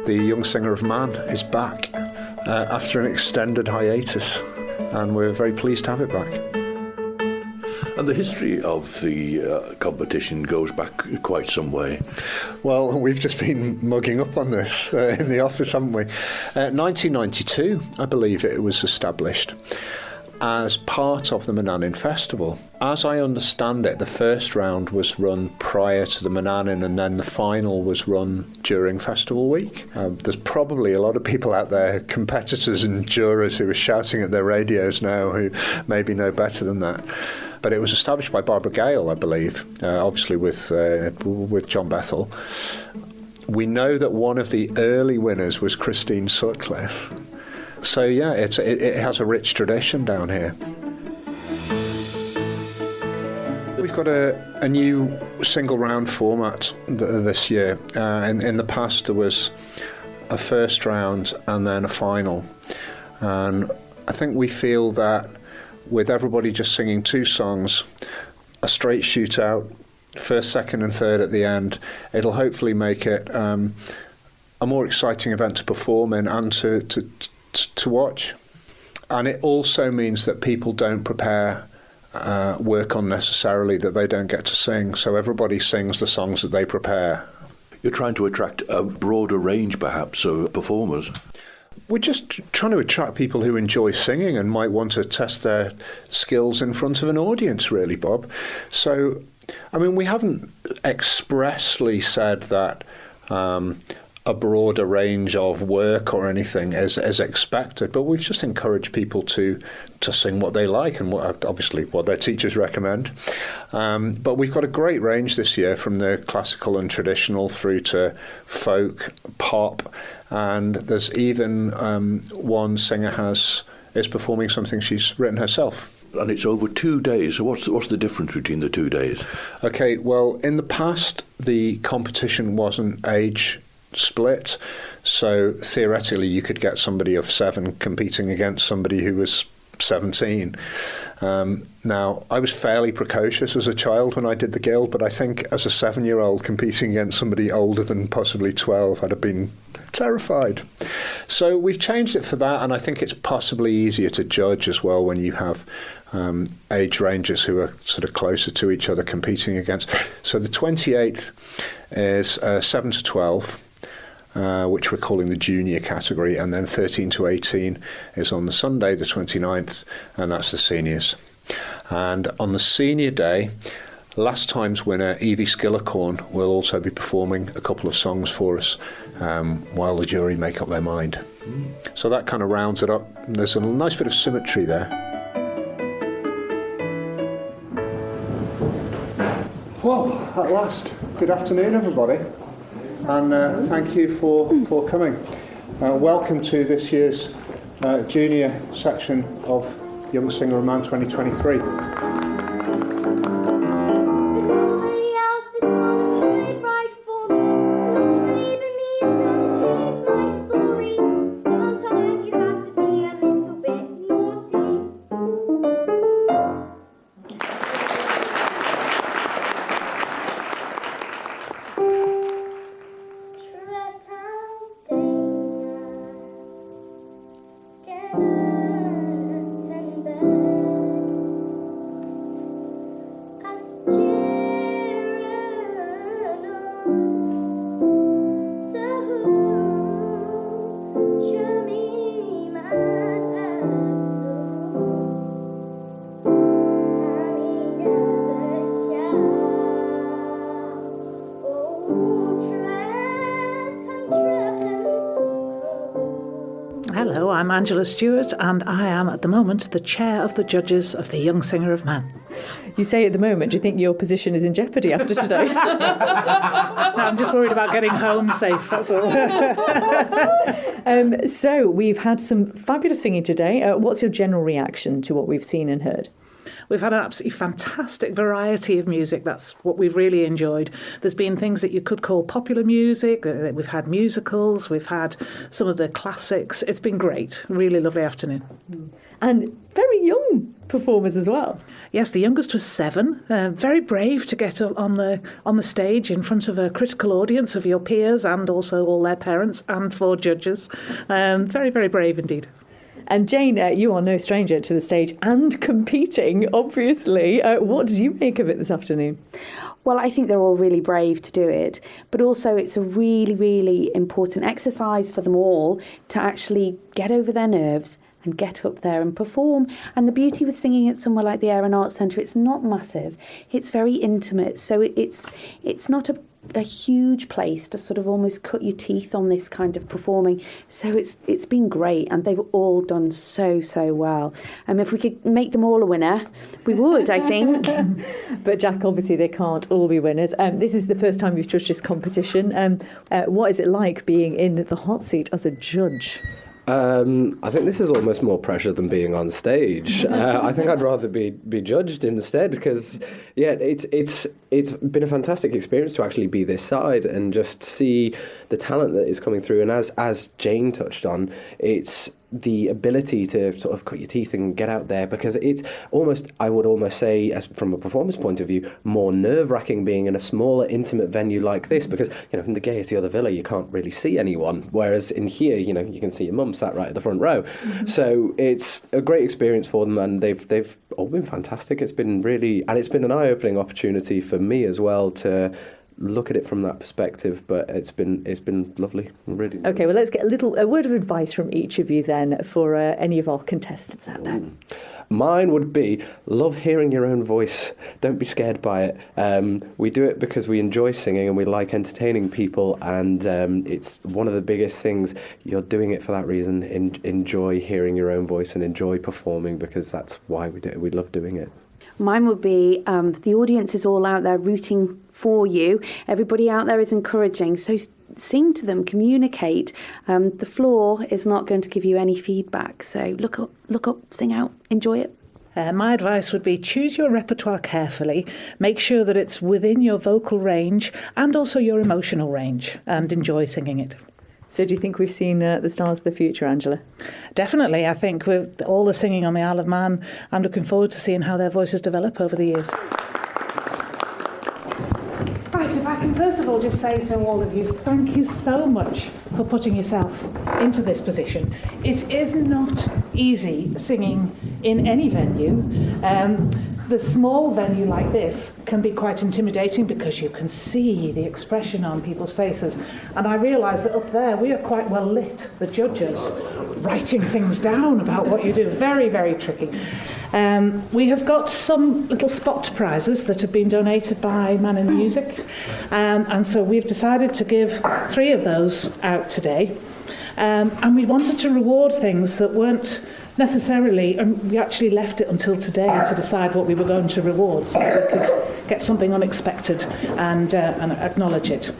The Young Singer of Mann is back after an extended hiatus, and we're very pleased to have it back. And the history of the competition goes back quite some way. Well, we've just been mugging up on this in the office, haven't we? 1992, I believe it was established as part of the Mannanin Festival. As I understand it, the first round was run prior to the Mannanin, and then the final was run during Festival Week. There's probably a lot of people out there, competitors and jurors, who are shouting at their radios now, who maybe know better than that. But it was established by Barbara Gale, I believe, obviously with John Bethel. We know that one of the early winners was Christine Sutcliffe. So yeah, it has a rich tradition down here. We've got a new single round format this year. In the past there was a first round and then a final. And I think we feel that with everybody just singing two songs, a straight shootout, first, second and third at the end, it'll hopefully make it a more exciting event to perform in and to watch. And it also means that people don't prepare work unnecessarily that they don't get to sing, so everybody sings the songs that they prepare. You're trying to attract a broader range perhaps of performers. We're just trying to attract people who enjoy singing and might want to test their skills in front of an audience, really, Bob. So, I mean, we haven't expressly said that a broader range of work or anything is expected, but we've just encouraged people to sing what they like and obviously what their teachers recommend. But we've got a great range this year, from the classical and traditional through to folk, pop, and there's even one singer is performing something she's written herself. And it's over 2 days, so what's the difference between the 2 days? Okay, well, in the past, the competition wasn't age split, so theoretically you could get somebody of 7 competing against somebody who was 17. Now, I was fairly precocious as a child when I did the Guild, but I think as a 7-year-old competing against somebody older than possibly 12, I'd have been terrified. So we've changed it for that, and I think it's possibly easier to judge as well when you have age ranges who are sort of closer to each other competing against. So the 28th is 7 to 12. Which we're calling the junior category, and then 13 to 18 is on the Sunday, the 29th, and that's the seniors. And on the senior day, last time's winner, Evie Skillicorn, will also be performing a couple of songs for us while the jury make up their mind. So that kind of rounds it up. There's a nice bit of symmetry there. Well, at last, good afternoon, everybody. And thank you for coming. Welcome to this year's junior section of Young Singer of Mann 2023. Hello, I'm Angela Stewart, and I am at the moment the chair of the judges of the Young Singer of Mann. You say at the moment, do you think your position is in jeopardy after today? No, I'm just worried about getting home safe, that's all. So we've had some fabulous singing today. What's your general reaction to what we've seen and heard? We've had an absolutely fantastic variety of music. That's what we've really enjoyed. There's been things that you could call popular music. We've had musicals. We've had some of the classics. It's been great. Really lovely afternoon. And very young performers as well. Yes, the youngest was 7. Very brave to get up on the stage in front of a critical audience of your peers and also all their parents and 4 judges. Very, very brave indeed. And Jane, you are no stranger to the stage and competing, obviously. What did you make of it this afternoon? Well, I think they're all really brave to do it, but also it's a really, really important exercise for them all to actually get over their nerves and get up there and perform. And the beauty with singing at somewhere like the Erin Arts Centre, it's not massive, it's very intimate, so it's not a huge place to sort of almost cut your teeth on this kind of performing. So it's been great, and they've all done so well. If we could make them all a winner, we would, I think. But Jack, obviously they can't all be winners. This is the first time you've judged this competition. What is it like being in the hot seat as a judge? I think this is almost more pressure than being on stage. I think I'd rather be judged instead, because it's been a fantastic experience to actually be this side and just see the talent that is coming through. And as Jane touched on, it's the ability to sort of cut your teeth and get out there, because it's almost, I would almost say, as from a performance point of view, more nerve-wracking being in a smaller, intimate venue like this, because, in the Gaiety or the Villa, you can't really see anyone, whereas in here, you can see your mum sat right at the front row. Mm-hmm. So it's a great experience for them, and they've all been fantastic. It's been an eye-opening opportunity for me as well to look at it from that perspective, but it's been lovely, really. Okay, well, let's get a word of advice from each of you then for any of our contestants out there. Mine would be, love hearing your own voice. Don't be scared by it. We do it because we enjoy singing and we like entertaining people, and it's one of the biggest things. You're doing it for that reason. Enjoy hearing your own voice and enjoy performing, because that's why we do it. We love doing it. Mine would be, the audience is all out there rooting for you. Everybody out there is encouraging, so sing to them, communicate. The floor is not going to give you any feedback, so look up, sing out, enjoy it. My advice would be choose your repertoire carefully, make sure that it's within your vocal range and also your emotional range, and enjoy singing it. So do you think we've seen the stars of the future, Angela? Definitely. I think with all the singing on the Isle of Man, I'm looking forward to seeing how their voices develop over the years. Right, if I can first of all just say to all of you, thank you so much for putting yourself into this position. It is not easy singing in any venue. The small venue like this can be quite intimidating because you can see the expression on people's faces. And I realise that up there we are quite well lit, the judges, writing things down about what you do. Very, very tricky. We have got some little spot prizes that have been donated by Man in Music. And so we've decided to give 3 of those out today. And we wanted to reward things that weren't necessarily, and we actually left it until today to decide what we were going to reward, so that we could get something unexpected and acknowledge it.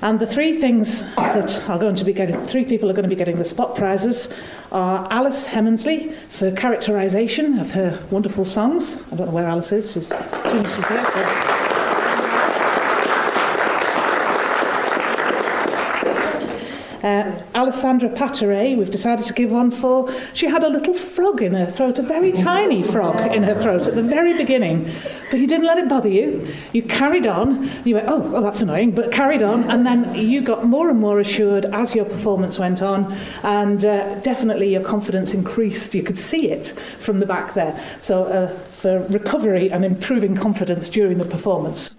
And the 3 things that are going to be getting, 3 people are going to be getting the spot prizes are Alice Hemmensley for characterisation of her wonderful songs. I don't know where Alice is. She's here. So. Alessandra Patteray, we've decided to give one for, she had a little frog in her throat, a very tiny frog in her throat at the very beginning, but you didn't let it bother you. You carried on, you went, oh, that's annoying, but carried on, and then you got more and more assured as your performance went on, and definitely your confidence increased. You could see it from the back there. So for recovery and improving confidence during the performance.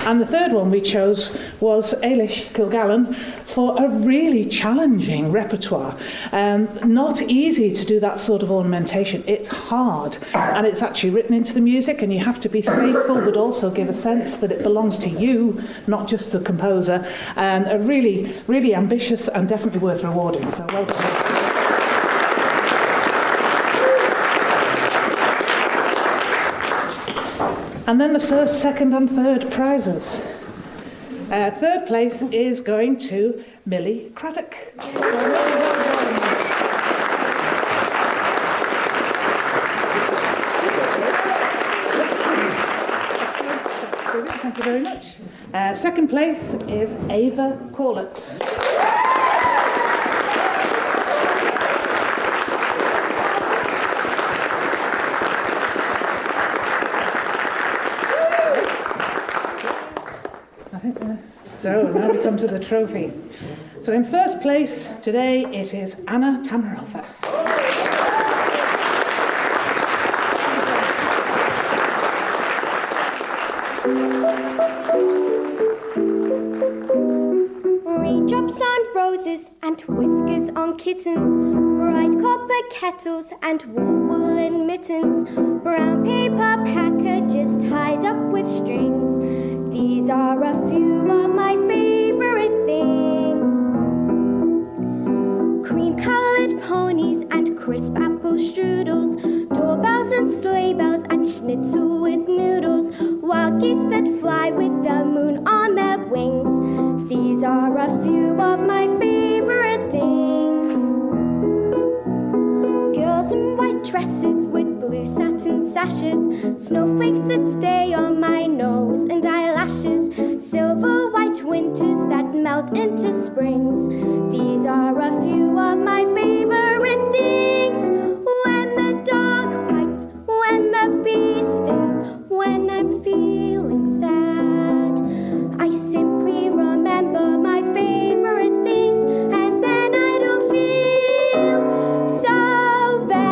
And the third one we chose was Eilish Kilgallen for a really challenging repertoire. Not easy to do that sort of ornamentation. It's hard, and it's actually written into the music, and you have to be faithful but also give a sense that it belongs to you, not just the composer. And a really, really ambitious and definitely worth rewarding. So well done. And then the first, second and third prizes. Third place is going to Millie Craddock. So well done. Thank you very much. Second place is Ava Corlett. So now we come to the trophy. So in first place today it is Anna Tamarova. Raindrops on roses and whiskers on kittens, bright copper kettles and warm woolen mittens, brown paper packages tied up with strings. These are a few of my favourite things. Cream-coloured ponies and crisp apple strudels, doorbells and sleigh bells and schnitzel with noodles, wild geese that fly with the moon on their wings. These are a few of my favourite things. Girls in white dresses with blue satin sashes, snowflakes that stay on my nose and eyelashes, silver white winters that melt into springs. These are a few of my favourite things. When the dog bites, when the bee stings, when I'm feeling sad, I simply remember my favourite things, and then I don't feel so bad.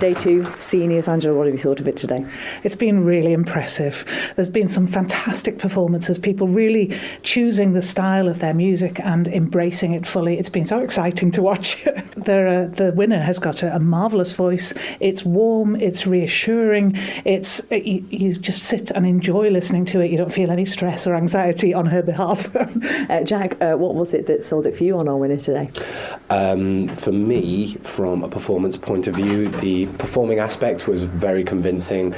Day 2, seniors. Angela, what have you thought of it today? It's been really impressive. There's been some fantastic performances, people really choosing the style of their music and embracing it fully. It's been so exciting to watch. The winner has got a marvellous voice. It's warm, it's reassuring, you just sit and enjoy listening to it. You don't feel any stress or anxiety on her behalf. Jack, what was it that sold it for you on our winner today? For me, from a performance point of view, the performing aspect was very convincing.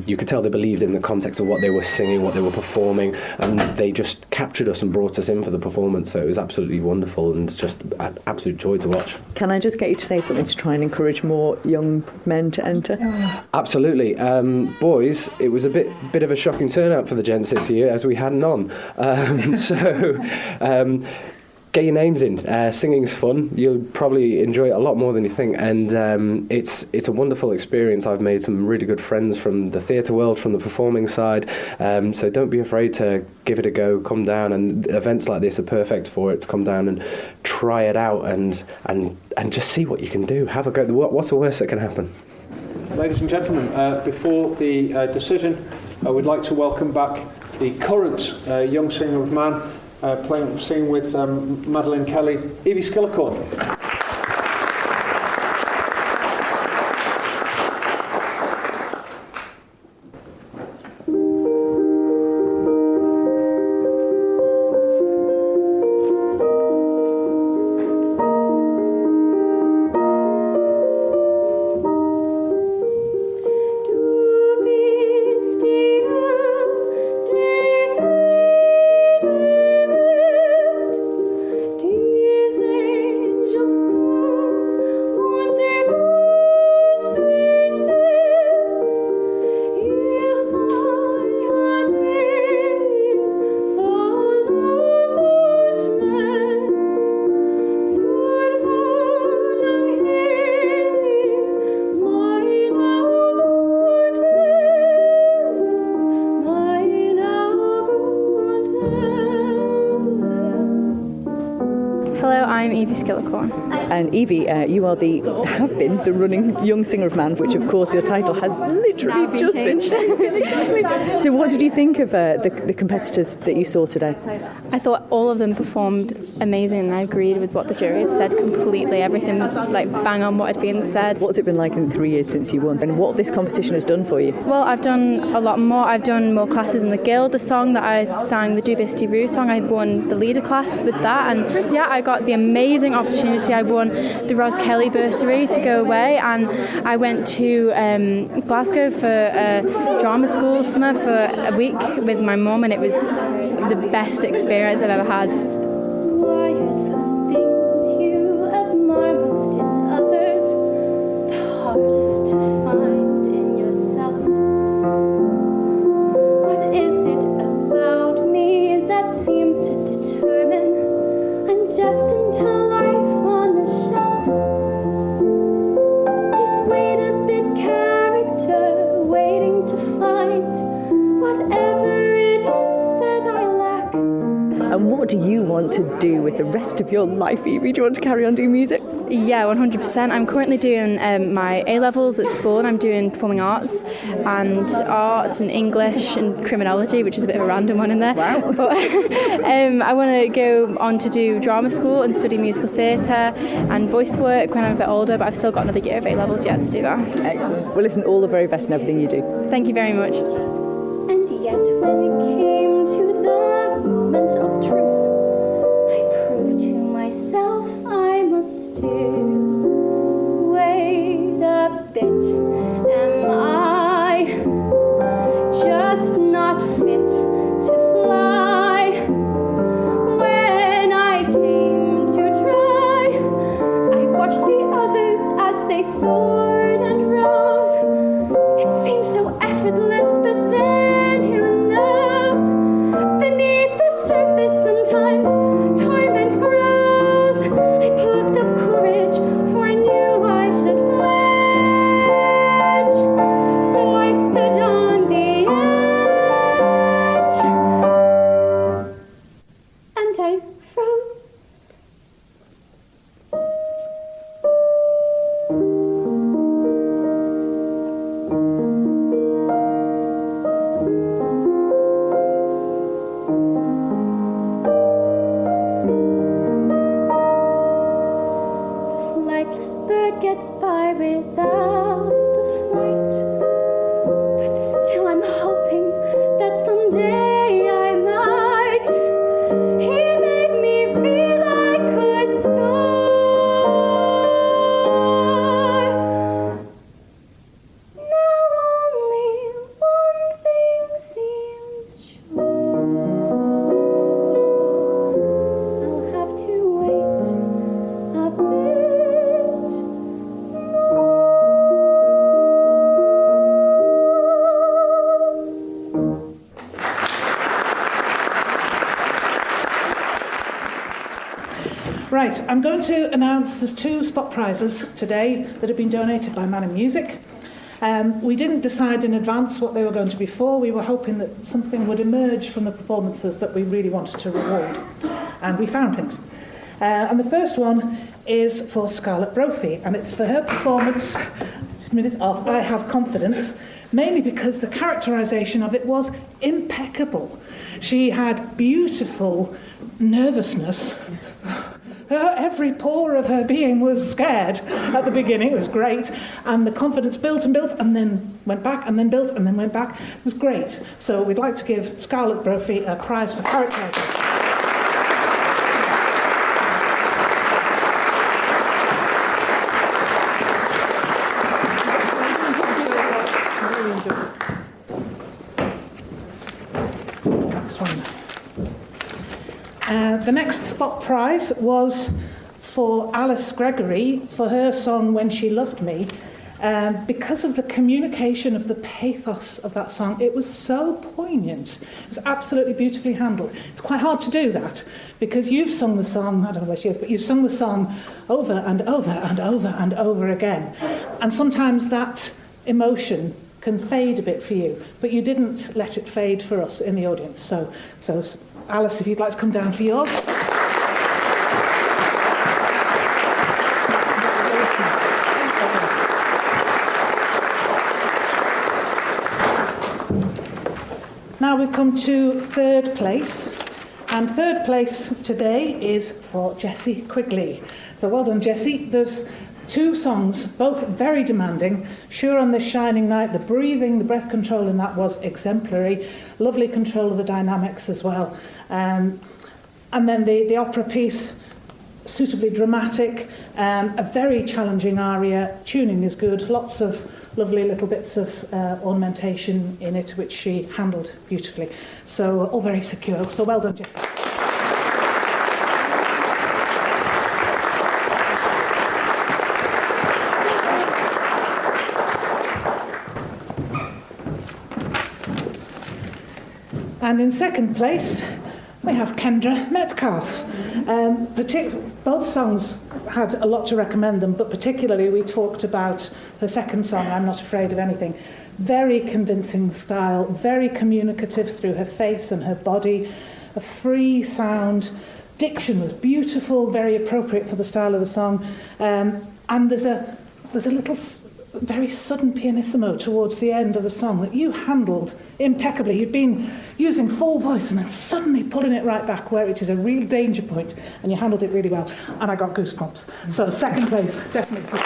You could tell they believed in the context of what they were singing, what they were performing, and they just captured us and brought us in for the performance. So it was absolutely wonderful and just an absolute joy to watch. Can I just get you to say something to try and encourage more young men to enter? Absolutely. Boys, it was a bit of a shocking turnout for the gents this year, as we hadn't on. Get your names in. Singing's fun. You'll probably enjoy it a lot more than you think, and it's a wonderful experience. I've made some really good friends from the theatre world, from the performing side, so don't be afraid to give it a go. Come down, and events like this are perfect for it, to come down and try it out and just see what you can do. Have a go. What's the worst that can happen? Ladies and gentlemen, before the decision, I would like to welcome back the current Young Singer of Mann, singing with Madeleine Kelly, Evie Skillicorn. And Evie, you have been the running Young Singer of Mann, which of course your title has literally just been. So what did you think of the competitors that you saw today? I thought all of them performed amazing, and I agreed with what the jury had said completely. Everything was like bang on what had been said. What's it been like in the 3 years since you won, and what this competition has done for you? Well, I've done a lot more. I've done more classes in the Guild. The song that I sang, the Dubisti Roo song, I won the leader class with that, and yeah, I got the amazing opportunity. I won the Ros Kelly bursary to go away, and I went to Glasgow for drama school summer for a week with my mum, and it was the best experience I've ever had. Why are those things you admire most in others the hardest to find in yourself? What is it about me that seems to determine And what do you want to do with the rest of your life, Evie? Do you want to carry on doing music? Yeah, 100%. I'm currently doing my A-levels at school, and I'm doing performing arts and English and criminology, which is a bit of a random one in there. Wow. But I want to go on to do drama school and study musical theatre and voice work when I'm a bit older, but I've still got another year of A-levels yet to do that. Excellent. Well, listen, all the very best in everything you do. Thank you very much. And yet when it came to the moment of truth, I proved to myself I must do. Wait a bit, am I just not fit to fly? When I came to try, I watched the others as they soared and rose. It seemed so effortless, but then who knows? Beneath the surface sometimes torment grows. I plucked up courage, for I knew I should fledge. So I stood on the edge, and I froze. Flightless bird gets by without a flight, but still I'm hoping that someday I might. He made me feel I could soar. Now only one thing seems sure. I'll have to wait a bit more. Right, I'm going to announce there's 2 spot prizes today that have been donated by Man in Music. We didn't decide in advance what they were going to be for. We were hoping that something would emerge from the performances that we really wanted to reward. And we found things. And the first one is for Scarlett Brophy, and it's for her performance of I Have Confidence, mainly because the characterisation of it was impeccable. She had beautiful nervousness. Every pore of her being was scared at the beginning. It was great. And the confidence built and built and then went back and then built and then went back. It was great. So we'd like to give Scarlett Brophy a prize for characterisation. Next one. The next spot prize was for Alice Gregory for her song When She Loved Me. Because of the communication of the pathos of that song, it was so poignant. It was absolutely beautifully handled. It's quite hard to do that because you've sung the song, I don't know where she is, but you've sung the song over and over and over and over again. And sometimes that emotion can fade a bit for you, but you didn't let it fade for us in the audience. So Alice, if you'd like to come down for yours. Now we come to third place, and third place today is for Jessie Quigley. So well done, Jessie. There's 2 songs, both very demanding. Sure on This Shining Night, the breathing, the breath control in that was exemplary. Lovely control of the dynamics as well. And then the opera piece, suitably dramatic, a very challenging aria. Tuning is good, lots of lovely little bits of ornamentation in it, which she handled beautifully. So all very secure. So well done, Jessie. And in second place, we have Kendra Metcalf. Both songs had a lot to recommend them, but particularly we talked about her second song, I'm Not Afraid of Anything. Very convincing style, very communicative through her face and her body, a free sound. Diction was beautiful, very appropriate for the style of the song. And there's a little very sudden pianissimo towards the end of the song that you handled impeccably. You'd been using full voice and then suddenly pulling it right back, which is a real danger point, and you handled it really well. And I got goosebumps. So second place, definitely for me.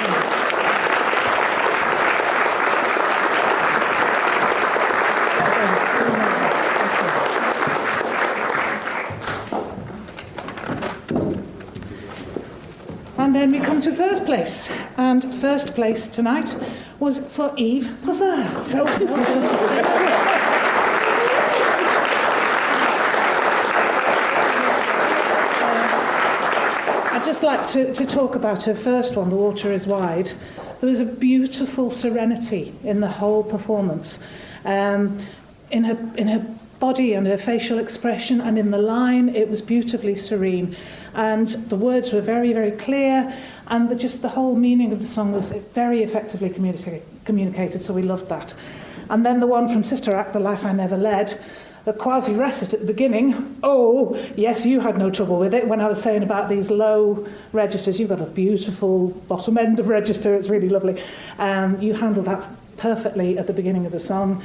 And then we come to first place. And first place tonight was for Eve Puzzard. So I'd just like to talk about her first one, The Water is Wide. There was a beautiful serenity in the whole performance. In her body and her facial expression, and in the line, it was beautifully serene. And the words were very, very clear, and just the whole meaning of the song was very effectively communicated, so we loved that. And then the one from Sister Act, The Life I Never Led, the quasi-recit at the beginning. Oh, yes, you had no trouble with it when I was saying about these low registers. You've got a beautiful bottom end of register, it's really lovely. You handled that perfectly at the beginning of the song.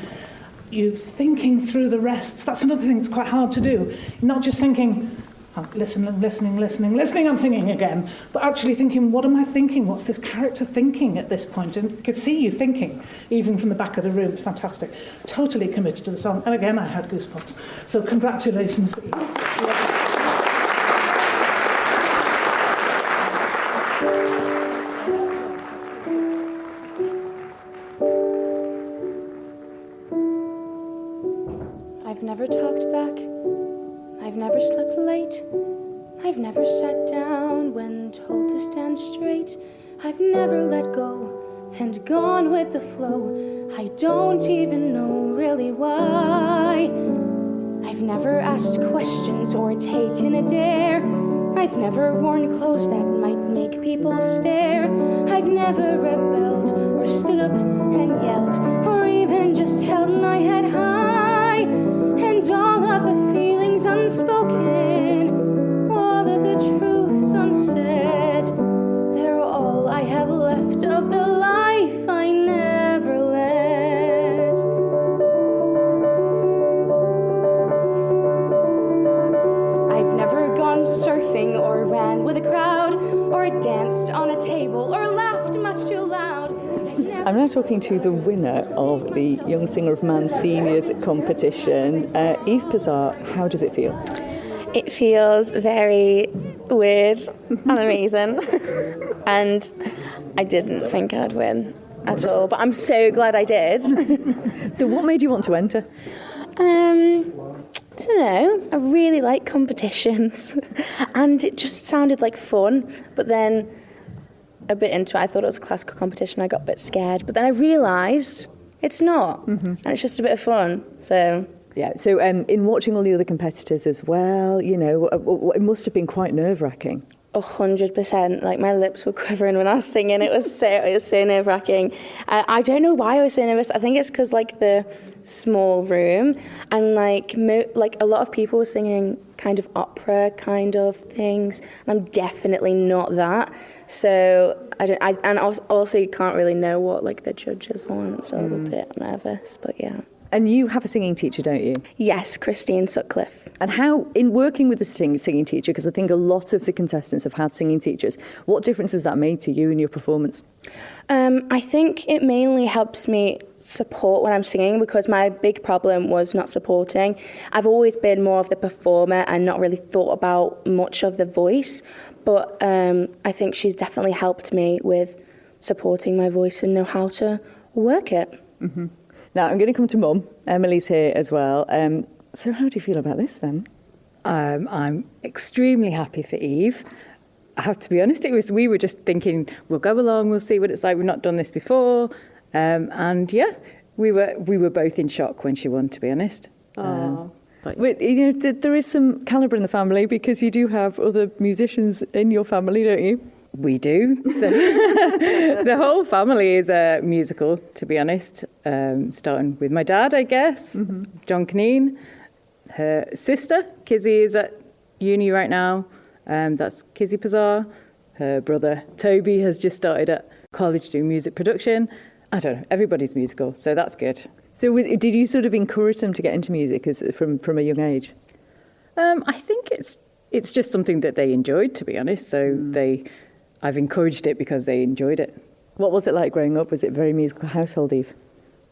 You thinking through the rests, that's another thing that's quite hard to do. Not just thinking, I'm listening, I'm singing again, but actually thinking, what am I thinking? What's this character thinking at this point? And I could see you thinking, even from the back of the room. It's fantastic. Totally committed to the song. And again, I had goosebumps. So congratulations. I've never talked back, I've never slept late, I've never sat down when told to stand straight, I've never let go and gone with the flow, I don't even know really why. I've never asked questions or taken a dare, I've never worn clothes that might make people stare, I've never rebelled or stood up and yelled, or even just held my head high. And all of the feelings unspoken, all of the truths unsaid, they're all I have left of the life I never led. I've never gone surfing or ran with a crowd, or danced on a table or laughed much too loud. I'm now talking to the winner of the Young Singer of Mann Seniors competition. Eve Puzzard, how does it feel? It feels very weird and amazing. And I didn't think I'd win at all, but I'm so glad I did. So what made you want to enter? I don't know. I really like competitions. And it just sounded like fun, but then a bit into it, I thought it was a classical competition. I got a bit scared, but then I realised it's not, and it's just a bit of fun. So yeah. So in watching all the other competitors as well, you know, it must have been quite nerve-wracking. 100%. Like my lips were quivering when I was singing. It was so nerve-wracking. I don't know why I was so nervous. I think it's because like the small room and like a lot of people were singing kind of opera kind of things, and I'm definitely not that. So and also you can't really know what like the judges want, so I was a bit nervous, but yeah. And you have a singing teacher, don't you? Yes, Christine Sutcliffe. And how, in working with a singing teacher, because I think a lot of the contestants have had singing teachers, what difference has that made to you in your performance? I think it mainly helps me support when I'm singing, because my big problem was not supporting. I've always been more of the performer and not really thought about much of the voice, but I think she's definitely helped me with supporting my voice and know how to work it. Mm-hmm. Now, I'm going to come to Mum. Emily's here as well. So how do you feel about this then? I'm extremely happy for Eve. I have to be honest, we were just thinking, we'll go along, we'll see what it's like. We've not done this before. And yeah, we were both in shock when she won, to be honest. But you know, there is some calibre in the family, because you do have other musicians in your family, don't you? We do. The whole family is musical, to be honest. Starting with my dad, I guess, John Kneen. Her sister, Kizzy, is at uni right now. That's Kizzy Pazar. Her brother, Toby, has just started at college doing music production. I don't know, everybody's musical, so that's good. So did you sort of encourage them to get into music from a young age? I think it's just something that they enjoyed, to be honest. So I've encouraged it because they enjoyed it. What was it like growing up? Was it a very musical household, Eve?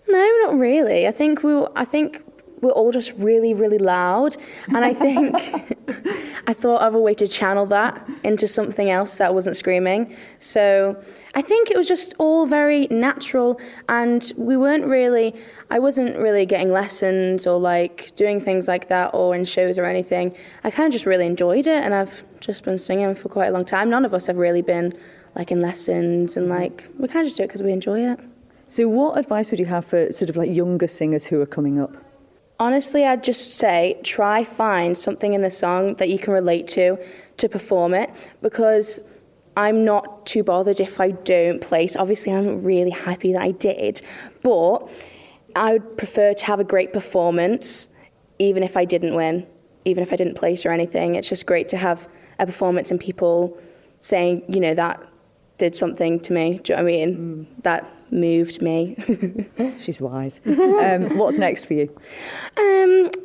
No, not really. I think we're all just really, really loud, and I think I thought of a way to channel that into something else that wasn't screaming. So I think it was just all very natural, and I wasn't really getting lessons or like doing things like that or in shows or anything. I kind of just really enjoyed it, and I've just been singing for quite a long time. None of us have really been like in lessons, and like we kind of just do it because we enjoy it. So what advice would you have for sort of like younger singers who are coming up? Honestly, I'd just say try find something in the song that you can relate to perform it, because I'm not too bothered if I don't place. Obviously, I'm really happy that I did, but I would prefer to have a great performance, even if I didn't win, even if I didn't place or anything. It's just great to have a performance and people saying, you know, that did something to me. Do you know what I mean? That moved me. She's wise. What's next for you?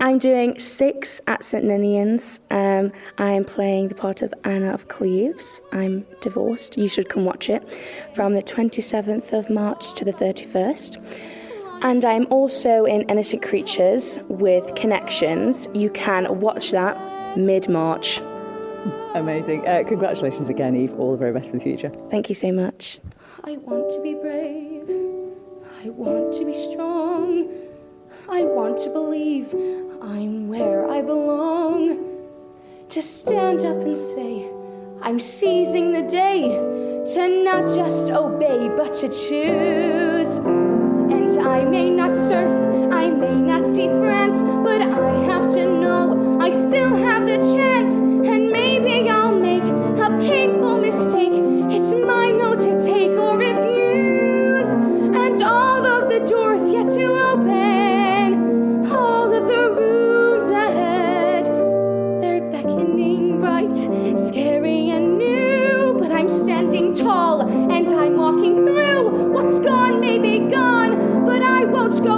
I'm doing 6 at St Ninian's. I am playing the part of Anna of Cleves. I'm divorced. You should come watch it from the 27th of March to the 31st. And I'm also in Innocent Creatures with Connections. You can watch that mid-March. Amazing. Congratulations again, Eve. All the very best for the future. Thank you so much. I want to be brave. I want to be strong. I want to believe I'm where I belong. To stand up and say, I'm seizing the day. To not just obey, but to choose. And I may not surf, I may not see France, but I have to know I still have the chance. And maybe I'll make a painful mistake. It's my no to take or refuse. And all of the doors yet to open, all of the rooms ahead, they're beckoning bright, scary and new. But I'm standing tall and I'm walking through. What's gone may be gone, but I won't go